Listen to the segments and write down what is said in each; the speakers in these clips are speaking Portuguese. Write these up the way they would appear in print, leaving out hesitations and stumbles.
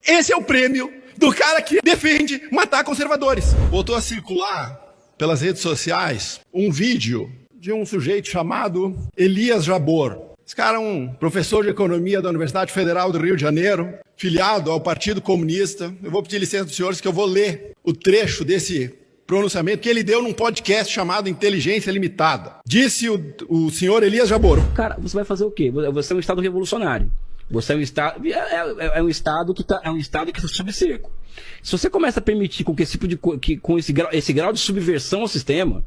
Esse é o prêmio do cara que defende matar conservadores. Voltou a circular pelas redes sociais um vídeo de um sujeito chamado Elias Jabor. Esse cara é um professor de economia da Universidade Federal do Rio de Janeiro, filiado ao Partido Comunista. Eu vou pedir licença dos senhores que eu vou ler o trecho desse pronunciamento que ele deu num podcast chamado Inteligência Limitada. Disse o senhor Elias Jabor. Cara, você vai fazer o quê? Você é um Estado revolucionário. Você é um Estado. É um Estado que está sob cerco. Se você começa a permitir com que esse grau de subversão ao sistema,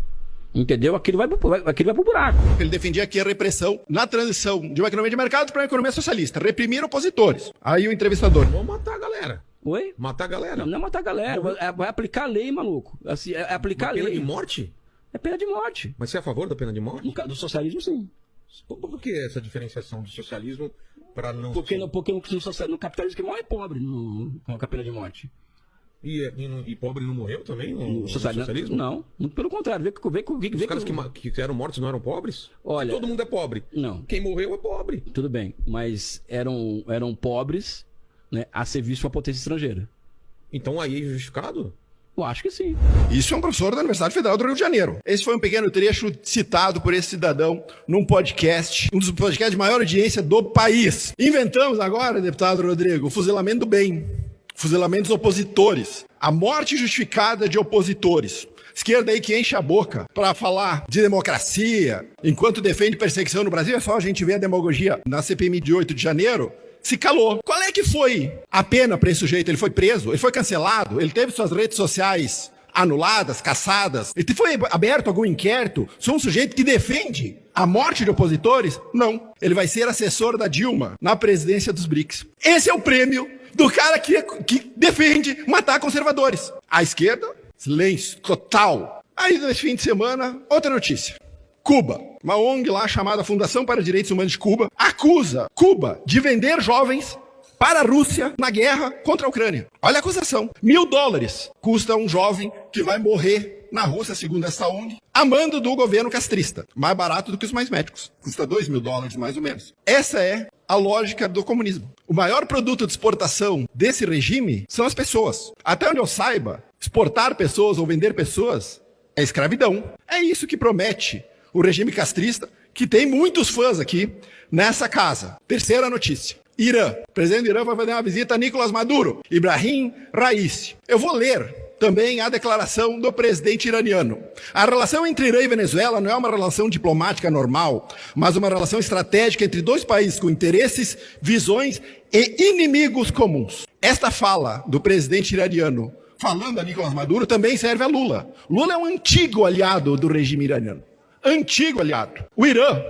entendeu? Aquilo vai pro buraco. Ele defendia aqui a repressão na transição de uma economia de mercado para uma economia socialista. Reprimir opositores. Aí o entrevistador. Vamos matar a galera. Oi? Matar a galera. Não é matar a galera. Vai aplicar a lei, maluco. Assim, é aplicar a lei. Pena de morte? É pena de morte. Mas você é a favor da pena de morte? Do socialismo, sim. Por que essa diferenciação do socialismo para não... Porque no capitalismo que morre é pobre com a pena de morte. E pobre não morreu também no socialismo? Não, muito pelo contrário. Os caras que eram mortos não eram pobres? Olha, todo mundo é pobre. Não. Quem morreu é pobre. Tudo bem, mas eram pobres, né, a serviço de uma potência estrangeira. Então aí é justificado? Eu acho que sim. Isso é um professor da Universidade Federal do Rio de Janeiro. Esse foi um pequeno trecho citado por esse cidadão num podcast, um dos podcasts de maior audiência do país. Inventamos agora, deputado Rodrigo, o fuzilamento do bem. Fuzilamento dos opositores. A morte justificada de opositores. Esquerda aí que enche a boca para falar de democracia, enquanto defende perseguição no Brasil. É só a gente ver a demagogia na CPMI de 8 de janeiro. Se calou. Qual é que foi a pena para esse sujeito? Ele foi preso? Ele foi cancelado? Ele teve suas redes sociais anuladas, caçadas? Ele foi aberto algum inquérito? Sou um sujeito que defende a morte de opositores? Não. Ele vai ser assessor da Dilma na presidência dos BRICS. Esse é o prêmio do cara que defende matar conservadores. A esquerda, silêncio total. Aí, nesse fim de semana, outra notícia. Cuba, uma ONG lá chamada Fundação para Direitos Humanos de Cuba, acusa Cuba de vender jovens para a Rússia na guerra contra a Ucrânia. Olha a acusação. $1.000 custa um jovem que vai morrer na Rússia, segundo essa ONG, a mando do governo castrista. Mais barato do que os mais médicos. Custa $2.000, mais ou menos. Essa é a lógica do comunismo. O maior produto de exportação desse regime são as pessoas. Até onde eu saiba, exportar pessoas ou vender pessoas é escravidão. É isso que promete o regime castrista, que tem muitos fãs aqui nessa casa. Terceira notícia. Irã. O presidente do Irã vai fazer uma visita a Nicolás Maduro. Ibrahim Raisi. Eu vou ler também a declaração do presidente iraniano. A relação entre Irã e Venezuela não é uma relação diplomática normal, mas uma relação estratégica entre dois países com interesses, visões e inimigos comuns. Esta fala do presidente iraniano falando a Nicolás Maduro também serve a Lula. Lula é um antigo aliado do regime iraniano. Antigo aliado. O Irã,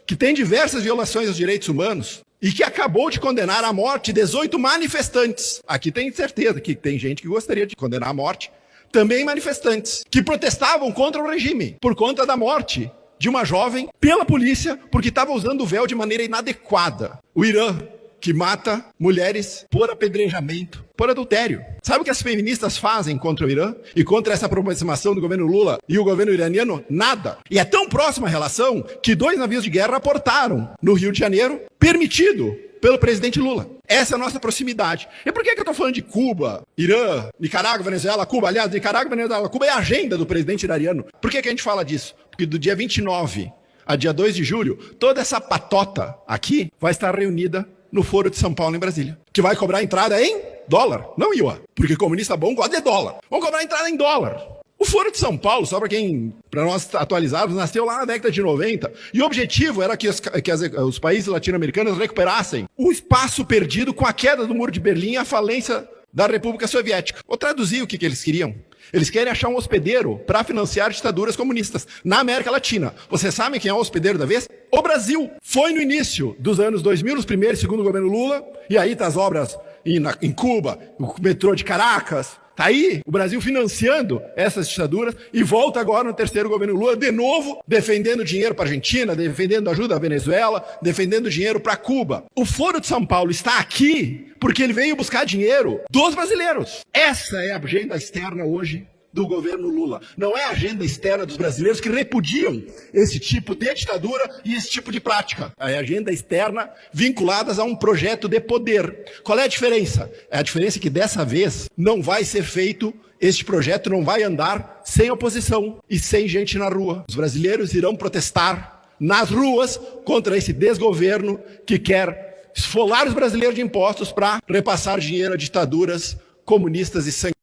que tem diversas violações aos direitos humanos e que acabou de condenar à morte 18 manifestantes. Aqui tem certeza que tem gente que gostaria de condenar à morte. Também manifestantes que protestavam contra o regime por conta da morte de uma jovem pela polícia porque estava usando o véu de maneira inadequada. O Irã, que mata mulheres por apedrejamento, por adultério. Sabe o que as feministas fazem contra o Irã e contra essa aproximação do governo Lula e o governo iraniano? Nada. E é tão próxima a relação que 2 navios de guerra aportaram no Rio de Janeiro, permitido pelo presidente Lula. Essa é a nossa proximidade. E por que eu estou falando de Cuba, Irã, Nicarágua, Venezuela, Cuba? Aliás, Nicarágua, Venezuela, Cuba é a agenda do presidente iraniano. Por que a gente fala disso? Porque do dia 29 a dia 2 de julho, toda essa patota aqui vai estar reunida no Foro de São Paulo, em Brasília, que vai cobrar entrada em dólar, não yuan, porque comunista bom gosta de dólar. Vamos cobrar entrada em dólar. O Foro de São Paulo, só para nós atualizarmos, nasceu lá na década de 90, e o objetivo era que os países latino-americanos recuperassem o espaço perdido com a queda do Muro de Berlim e a falência da República Soviética. Vou traduzir o que eles queriam. Eles querem achar um hospedeiro para financiar ditaduras comunistas na América Latina. Vocês sabem quem é o hospedeiro da vez? O Brasil. Foi no início dos anos 2000, nos primeiros e segundo governo Lula, e aí tá as obras em Cuba, o metrô de Caracas. Tá aí o Brasil financiando essas ditaduras e volta agora no terceiro governo Lula, de novo, defendendo dinheiro para a Argentina, defendendo ajuda à Venezuela, defendendo dinheiro para Cuba. O Foro de São Paulo está aqui porque ele veio buscar dinheiro dos brasileiros. Essa é a agenda externa hoje do governo Lula. Não é a agenda externa dos brasileiros que repudiam esse tipo de ditadura e esse tipo de prática. É a agenda externa vinculadas a um projeto de poder. Qual é a diferença? A diferença é que dessa vez não vai ser feito, este projeto não vai andar sem oposição e sem gente na rua. Os brasileiros irão protestar nas ruas contra esse desgoverno que quer esfolar os brasileiros de impostos para repassar dinheiro a ditaduras comunistas e sanguíneas.